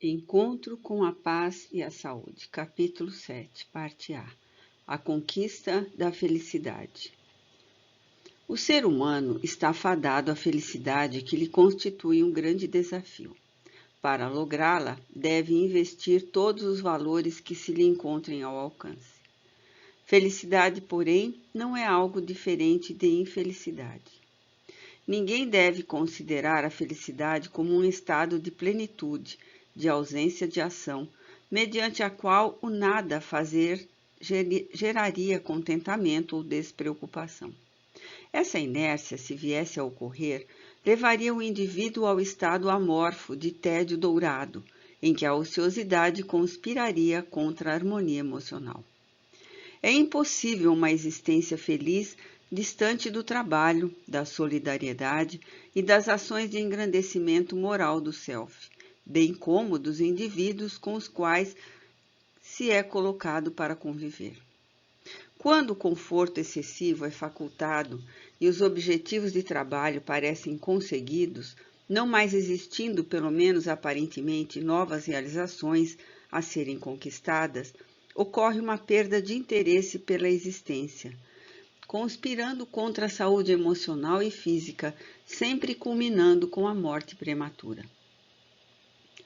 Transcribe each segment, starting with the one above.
Encontro com a paz e a saúde, capítulo 7, parte A. A conquista da felicidade. O ser humano está fadado à felicidade que lhe constitui um grande desafio. Para lográ-la, deve investir todos os valores que se lhe encontrem ao alcance. Felicidade, porém, não é algo diferente de infelicidade. Ninguém deve considerar a felicidade como um estado de plenitude, de ausência de ação, mediante a qual o nada fazer geraria contentamento ou despreocupação. Essa inércia, se viesse a ocorrer, levaria o indivíduo ao estado amorfo de tédio dourado, em que a ociosidade conspiraria contra a harmonia emocional. É impossível uma existência feliz distante do trabalho, da solidariedade e das ações de engrandecimento moral do self, bem como dos indivíduos com os quais se é colocado para conviver. Quando o conforto excessivo é facultado e os objetivos de trabalho parecem conseguidos, não mais existindo, pelo menos aparentemente, novas realizações a serem conquistadas, ocorre uma perda de interesse pela existência, conspirando contra a saúde emocional e física, sempre culminando com a morte prematura.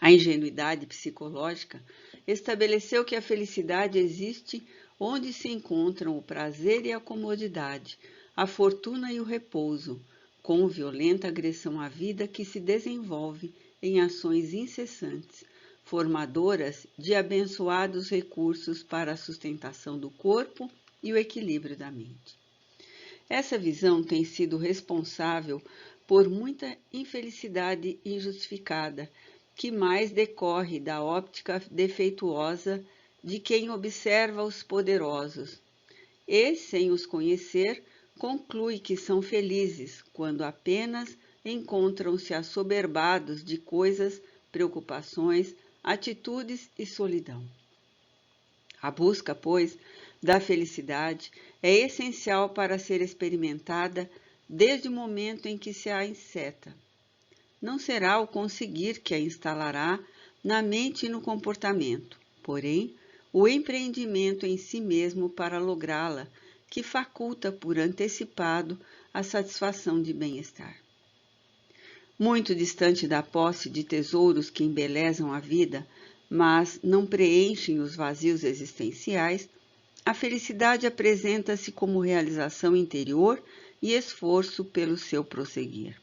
A ingenuidade psicológica estabeleceu que a felicidade existe onde se encontram o prazer e a comodidade, a fortuna e o repouso, com violenta agressão à vida que se desenvolve em ações incessantes, formadoras de abençoados recursos para a sustentação do corpo e o equilíbrio da mente. Essa visão tem sido responsável por muita infelicidade injustificada, que mais decorre da óptica defeituosa de quem observa os poderosos e, sem os conhecer, conclui que são felizes quando apenas encontram-se assoberbados de coisas, preocupações, atitudes e solidão. A busca, pois, da felicidade é essencial para ser experimentada desde o momento em que se a enceta. Não será o conseguir que a instalará na mente e no comportamento, porém, o empreendimento em si mesmo para lográ-la, que faculta por antecipado a satisfação de bem-estar. Muito distante da posse de tesouros que embelezam a vida, mas não preenchem os vazios existenciais, a felicidade apresenta-se como realização interior e esforço pelo seu prosseguir.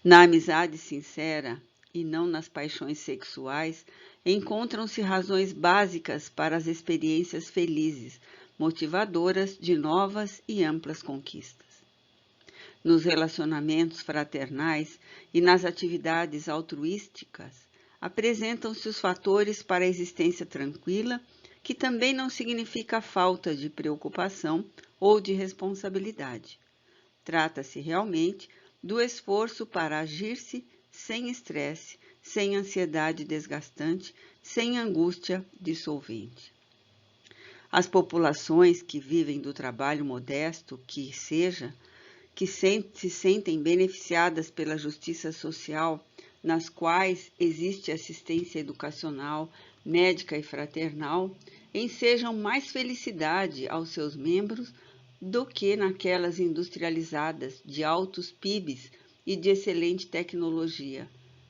Na amizade sincera, e não nas paixões sexuais, encontram-se razões básicas para as experiências felizes, motivadoras de novas e amplas conquistas. Nos relacionamentos fraternais e nas atividades altruísticas, apresentam-se os fatores para a existência tranquila, que também não significa falta de preocupação ou de responsabilidade. Trata-se realmente do esforço para agir-se sem estresse, sem ansiedade desgastante, sem angústia dissolvente. As populações que vivem do trabalho modesto, que se sentem beneficiadas pela justiça social, nas quais existe assistência educacional, médica e fraternal, ensejam mais felicidade aos seus membros do que naquelas industrializadas de altos PIBs e de excelente tecnologia,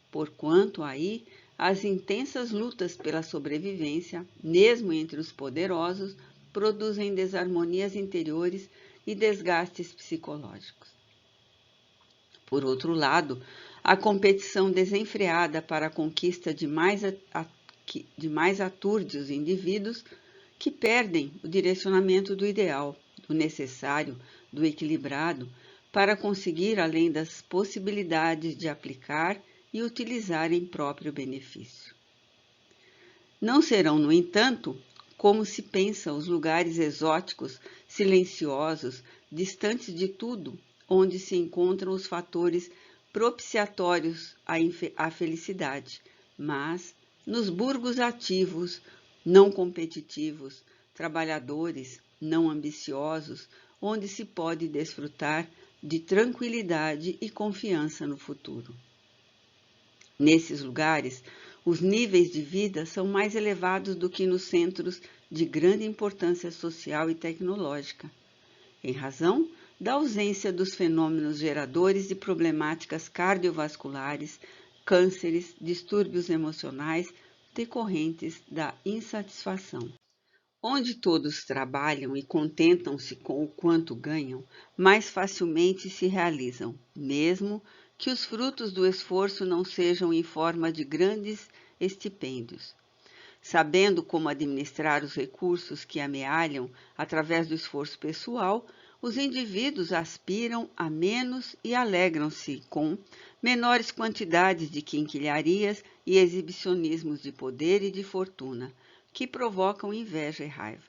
porquanto aí as intensas lutas pela sobrevivência, mesmo entre os poderosos, produzem desarmonias interiores e desgastes psicológicos. Por outro lado, a competição desenfreada para a conquista de mais aturde os indivíduos que perdem o direcionamento do ideal, do necessário, do equilibrado, para conseguir além das possibilidades de aplicar e utilizar em próprio benefício. Não serão, no entanto, como se pensa os lugares exóticos, silenciosos, distantes de tudo, onde se encontram os fatores propiciatórios à felicidade, mas nos burgos ativos, não competitivos, trabalhadores, não ambiciosos, onde se pode desfrutar de tranquilidade e confiança no futuro. Nesses lugares, os níveis de vida são mais elevados do que nos centros de grande importância social e tecnológica, em razão da ausência dos fenômenos geradores de problemáticas cardiovasculares, cânceres, distúrbios emocionais decorrentes da insatisfação. Onde todos trabalham e contentam-se com o quanto ganham, mais facilmente se realizam, mesmo que os frutos do esforço não sejam em forma de grandes estipêndios. Sabendo como administrar os recursos que amealham através do esforço pessoal, os indivíduos aspiram a menos e alegram-se com menores quantidades de quinquilharias e exibicionismos de poder e de fortuna, que provocam inveja e raiva.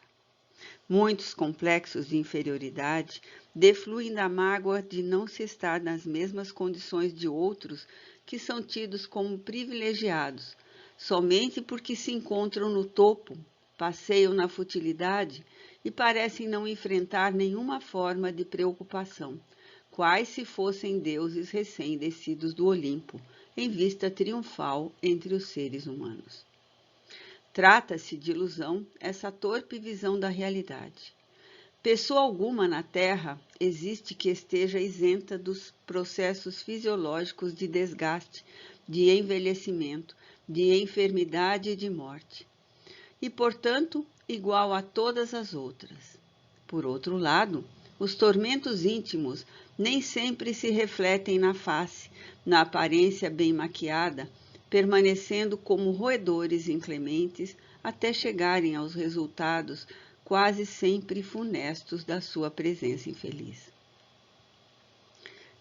Muitos complexos de inferioridade defluem da mágoa de não se estar nas mesmas condições de outros que são tidos como privilegiados, somente porque se encontram no topo, passeiam na futilidade e parecem não enfrentar nenhuma forma de preocupação, quais se fossem deuses recém-descidos do Olimpo, em vista triunfal entre os seres humanos. Trata-se de ilusão essa torpe visão da realidade. Pessoa alguma na Terra existe que esteja isenta dos processos fisiológicos de desgaste, de envelhecimento, de enfermidade e de morte, e, portanto, igual a todas as outras. Por outro lado, os tormentos íntimos nem sempre se refletem na face, na aparência bem maquiada, permanecendo como roedores inclementes até chegarem aos resultados quase sempre funestos da sua presença infeliz.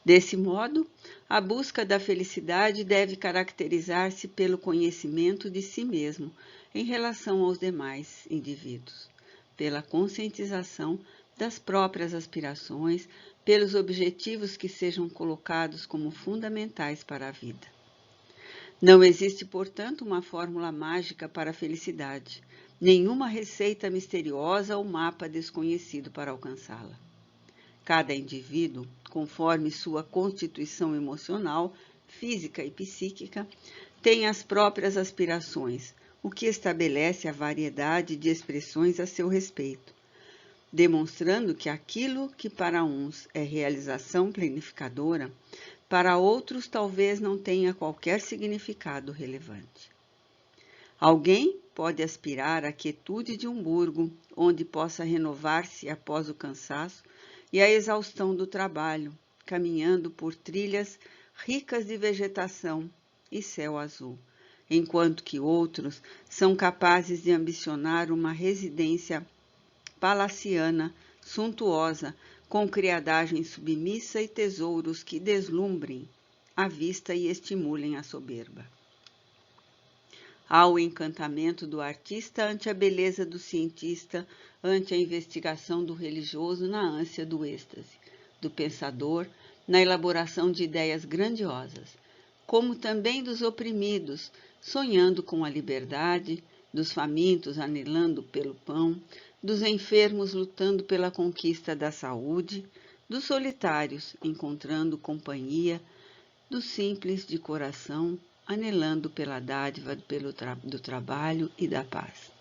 Desse modo, a busca da felicidade deve caracterizar-se pelo conhecimento de si mesmo em relação aos demais indivíduos, pela conscientização das próprias aspirações, pelos objetivos que sejam colocados como fundamentais para a vida. Não existe, portanto, uma fórmula mágica para a felicidade, nenhuma receita misteriosa ou mapa desconhecido para alcançá-la. Cada indivíduo, conforme sua constituição emocional, física e psíquica, tem as próprias aspirações, o que estabelece a variedade de expressões a seu respeito, demonstrando que aquilo que para uns é realização planificadora, para outros talvez não tenha qualquer significado relevante. Alguém pode aspirar à quietude de um burgo, onde possa renovar-se após o cansaço e a exaustão do trabalho, caminhando por trilhas ricas de vegetação e céu azul, enquanto que outros são capazes de ambicionar uma residência palaciana, suntuosa, com criadagem submissa e tesouros que deslumbrem a vista e estimulem a soberba. Há o encantamento do artista ante a beleza do cientista, ante a investigação do religioso na ânsia do êxtase, do pensador na elaboração de ideias grandiosas, como também dos oprimidos, sonhando com a liberdade, dos famintos anelando pelo pão, dos enfermos lutando pela conquista da saúde, dos solitários encontrando companhia, dos simples de coração anelando pela dádiva do trabalho e da paz,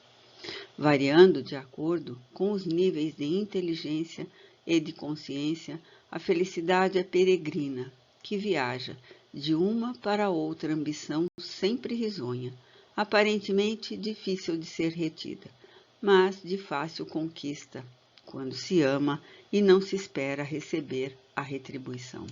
variando de acordo com os níveis de inteligência e de consciência. A felicidade é peregrina, que viaja de uma para outra ambição sempre risonha, aparentemente difícil de ser retida, mas de fácil conquista, quando se ama e não se espera receber a retribuição.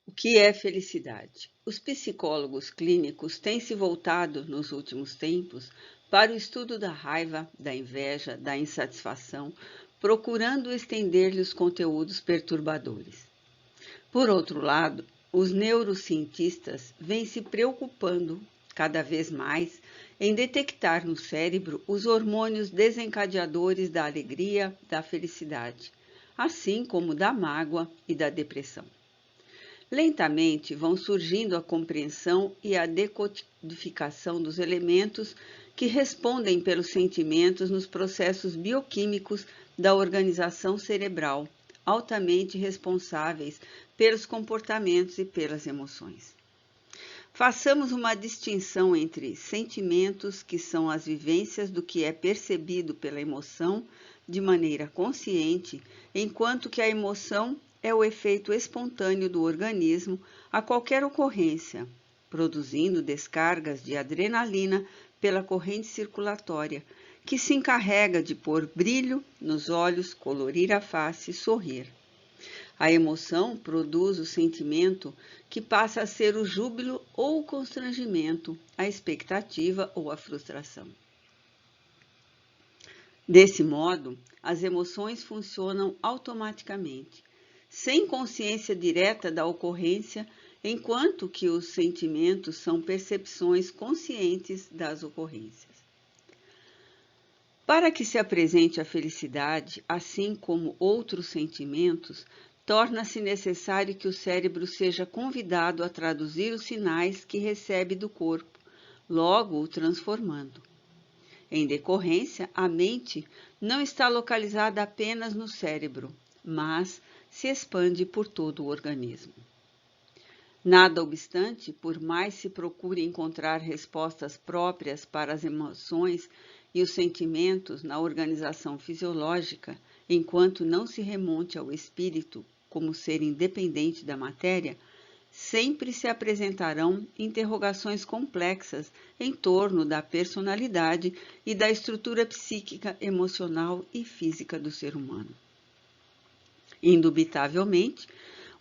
O que é felicidade? Os psicólogos clínicos têm se voltado nos últimos tempos para o estudo da raiva, da inveja, da insatisfação, procurando estender-lhe os conteúdos perturbadores. Por outro lado, os neurocientistas vêm se preocupando cada vez mais em detectar no cérebro os hormônios desencadeadores da alegria, da felicidade, assim como da mágoa e da depressão. Lentamente vão surgindo a compreensão e a decodificação dos elementos que respondem pelos sentimentos nos processos bioquímicos da organização cerebral, altamente responsáveis pelos comportamentos e pelas emoções. Façamos uma distinção entre sentimentos, que são as vivências do que é percebido pela emoção de maneira consciente, enquanto que a emoção é o efeito espontâneo do organismo a qualquer ocorrência, produzindo descargas de adrenalina pela corrente circulatória, que se encarrega de pôr brilho nos olhos, colorir a face e sorrir. A emoção produz o sentimento que passa a ser o júbilo ou o constrangimento, a expectativa ou a frustração. Desse modo, as emoções funcionam automaticamente, sem consciência direta da ocorrência, enquanto que os sentimentos são percepções conscientes das ocorrências. Para que se apresente a felicidade, assim como outros sentimentos, torna-se necessário que o cérebro seja convidado a traduzir os sinais que recebe do corpo, logo o transformando. Em decorrência, a mente não está localizada apenas no cérebro, mas se expande por todo o organismo. Nada obstante, por mais se procure encontrar respostas próprias para as emoções e os sentimentos na organização fisiológica, enquanto não se remonte ao espírito como ser independente da matéria, sempre se apresentarão interrogações complexas em torno da personalidade e da estrutura psíquica, emocional e física do ser humano. Indubitavelmente,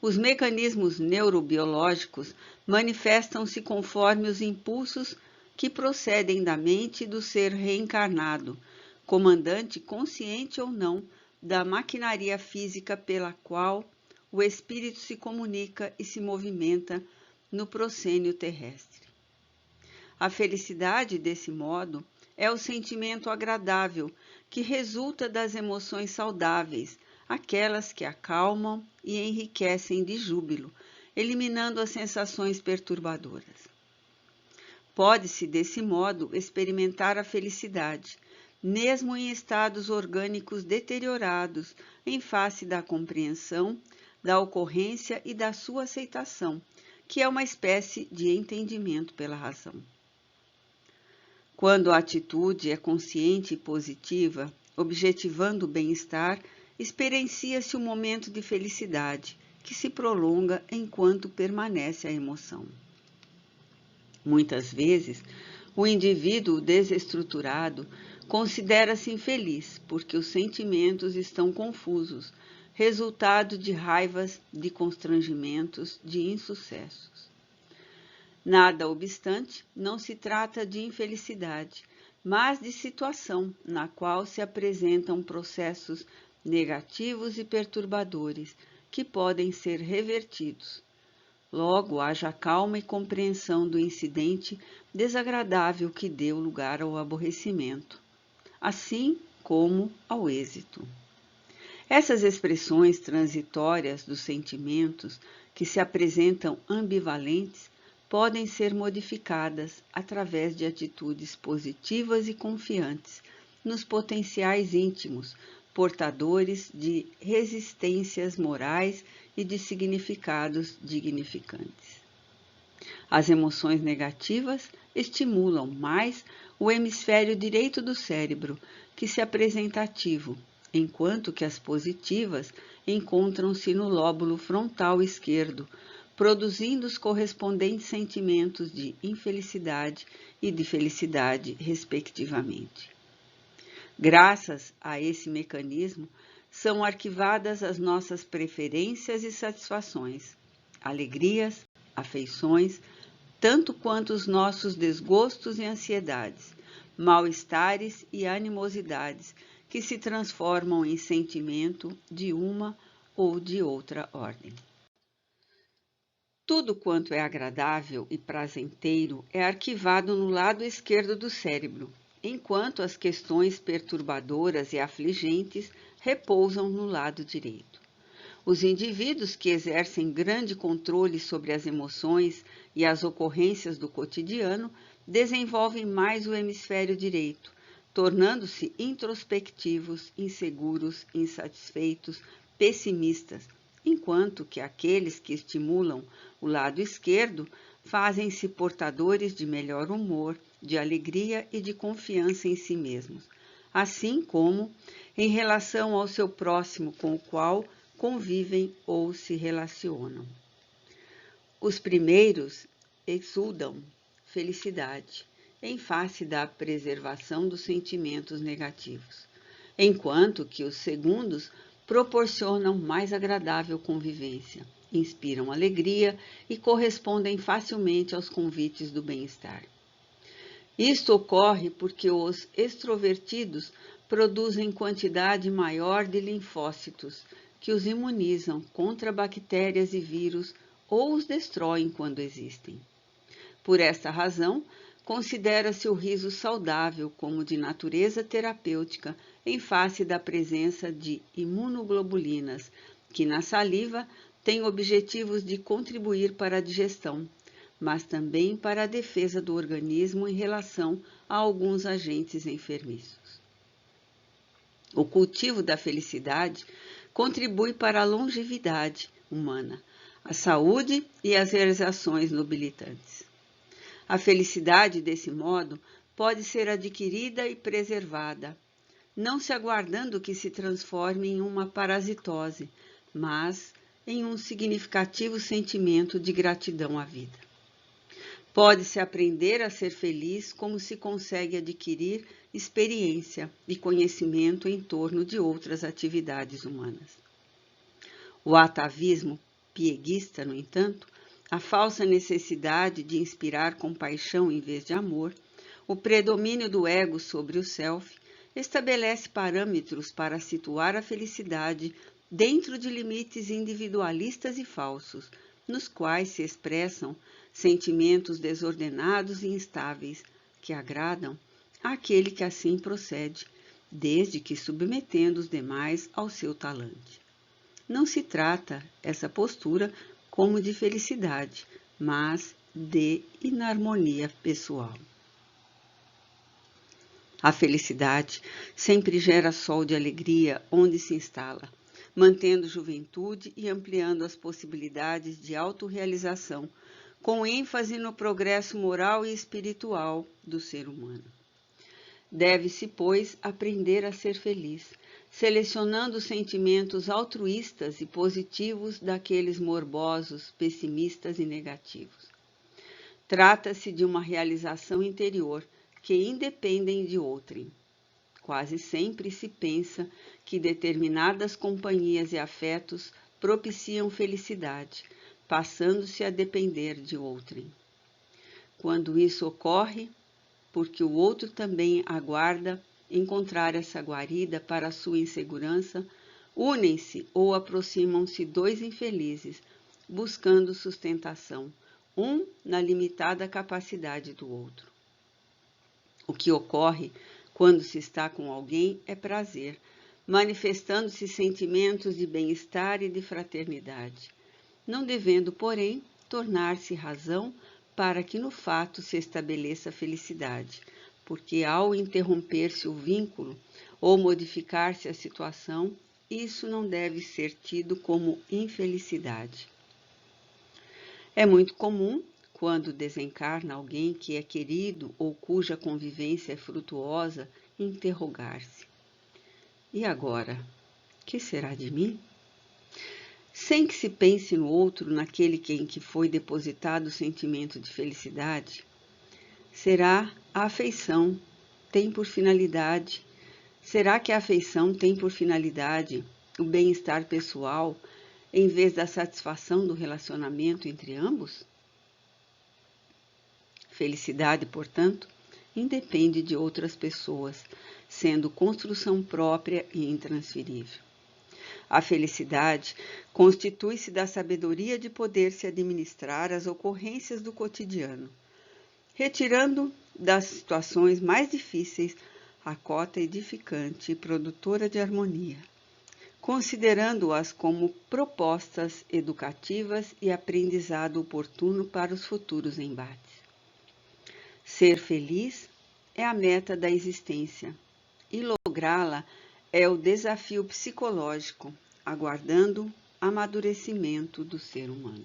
os mecanismos neurobiológicos manifestam-se conforme os impulsos que procedem da mente do ser reencarnado, comandante consciente ou não da maquinaria física pela qual o espírito se comunica e se movimenta no proscênio terrestre. A felicidade, desse modo, é o sentimento agradável que resulta das emoções saudáveis, aquelas que acalmam e enriquecem de júbilo, eliminando as sensações perturbadoras. Pode-se, desse modo, experimentar a felicidade, mesmo em estados orgânicos deteriorados, em face da compreensão, da ocorrência e da sua aceitação, que é uma espécie de entendimento pela razão. Quando a atitude é consciente e positiva, objetivando o bem-estar, experiencia-se um momento de felicidade, que se prolonga enquanto permanece a emoção. Muitas vezes, o indivíduo desestruturado considera-se infeliz porque os sentimentos estão confusos, resultado de raivas, de constrangimentos, de insucessos. Nada obstante, não se trata de infelicidade, mas de situação na qual se apresentam processos negativos e perturbadores que podem ser revertidos. Logo, haja calma e compreensão do incidente desagradável que deu lugar ao aborrecimento, assim como ao êxito. Essas expressões transitórias dos sentimentos, que se apresentam ambivalentes, podem ser modificadas através de atitudes positivas e confiantes nos potenciais íntimos, portadores de resistências morais e de significados dignificantes. As emoções negativas estimulam mais o hemisfério direito do cérebro, que se apresenta ativo, enquanto que as positivas encontram-se no lóbulo frontal esquerdo, produzindo os correspondentes sentimentos de infelicidade e de felicidade, respectivamente. Graças a esse mecanismo, são arquivadas as nossas preferências e satisfações, alegrias, afeições, tanto quanto os nossos desgostos e ansiedades, mal-estares e animosidades, que se transformam em sentimento de uma ou de outra ordem. Tudo quanto é agradável e prazenteiro é arquivado no lado esquerdo do cérebro, enquanto as questões perturbadoras e afligentes repousam no lado direito. Os indivíduos que exercem grande controle sobre as emoções e as ocorrências do cotidiano desenvolvem mais o hemisfério direito, tornando-se introspectivos, inseguros, insatisfeitos, pessimistas, enquanto que aqueles que estimulam o lado esquerdo fazem-se portadores de melhor humor, de alegria e de confiança em si mesmos, assim como em relação ao seu próximo com o qual convivem ou se relacionam. Os primeiros exudam felicidade em face da preservação dos sentimentos negativos, enquanto que os segundos proporcionam mais agradável convivência, inspiram alegria e correspondem facilmente aos convites do bem-estar. Isto ocorre porque os extrovertidos produzem quantidade maior de linfócitos, que os imunizam contra bactérias e vírus ou os destroem quando existem. Por esta razão, considera-se o riso saudável como de natureza terapêutica em face da presença de imunoglobulinas, que na saliva têm objetivos de contribuir para a digestão, mas também para a defesa do organismo em relação a alguns agentes enfermiços. O cultivo da felicidade contribui para a longevidade humana, a saúde e as realizações nobilitantes. A felicidade, desse modo, pode ser adquirida e preservada, não se aguardando que se transforme em uma parasitose, mas em um significativo sentimento de gratidão à vida. Pode-se aprender a ser feliz como se consegue adquirir experiência e conhecimento em torno de outras atividades humanas. O atavismo pieguista, no entanto, a falsa necessidade de inspirar compaixão em vez de amor, o predomínio do ego sobre o self, estabelece parâmetros para situar a felicidade dentro de limites individualistas e falsos, nos quais se expressam sentimentos desordenados e instáveis que agradam àquele que assim procede, desde que submetendo os demais ao seu talante. Não se trata essa postura como de felicidade, mas de inarmonia pessoal. A felicidade sempre gera sol de alegria onde se instala, mantendo juventude e ampliando as possibilidades de autorrealização, com ênfase no progresso moral e espiritual do ser humano. Deve-se, pois, aprender a ser feliz, selecionando os sentimentos altruístas e positivos daqueles morbosos, pessimistas e negativos. Trata-se de uma realização interior que independem de outrem. Quase sempre se pensa que determinadas companhias e afetos propiciam felicidade, passando-se a depender de outrem. Quando isso ocorre, porque o outro também aguarda encontrar essa guarida para a sua insegurança, unem-se ou aproximam-se dois infelizes, buscando sustentação, um na limitada capacidade do outro. O que ocorre quando se está com alguém é prazer, manifestando-se sentimentos de bem-estar e de fraternidade, não devendo, porém, tornar-se razão para que no fato se estabeleça a felicidade, porque ao interromper-se o vínculo ou modificar-se a situação, isso não deve ser tido como infelicidade. É muito comum, quando desencarna alguém que é querido ou cuja convivência é frutuosa, interrogar-se: e agora, que será de mim? Sem que se pense no outro, naquele em que foi depositado o sentimento de felicidade, será a afeição tem por finalidade? Será que a afeição tem por finalidade o bem-estar pessoal, em vez da satisfação do relacionamento entre ambos? Felicidade, portanto, independe de outras pessoas, sendo construção própria e intransferível. A felicidade constitui-se da sabedoria de poder se administrar as ocorrências do cotidiano, retirando das situações mais difíceis a cota edificante e produtora de harmonia, considerando-as como propostas educativas e aprendizado oportuno para os futuros embates. Ser feliz é a meta da existência e lográ-la é o desafio psicológico, aguardando amadurecimento do ser humano.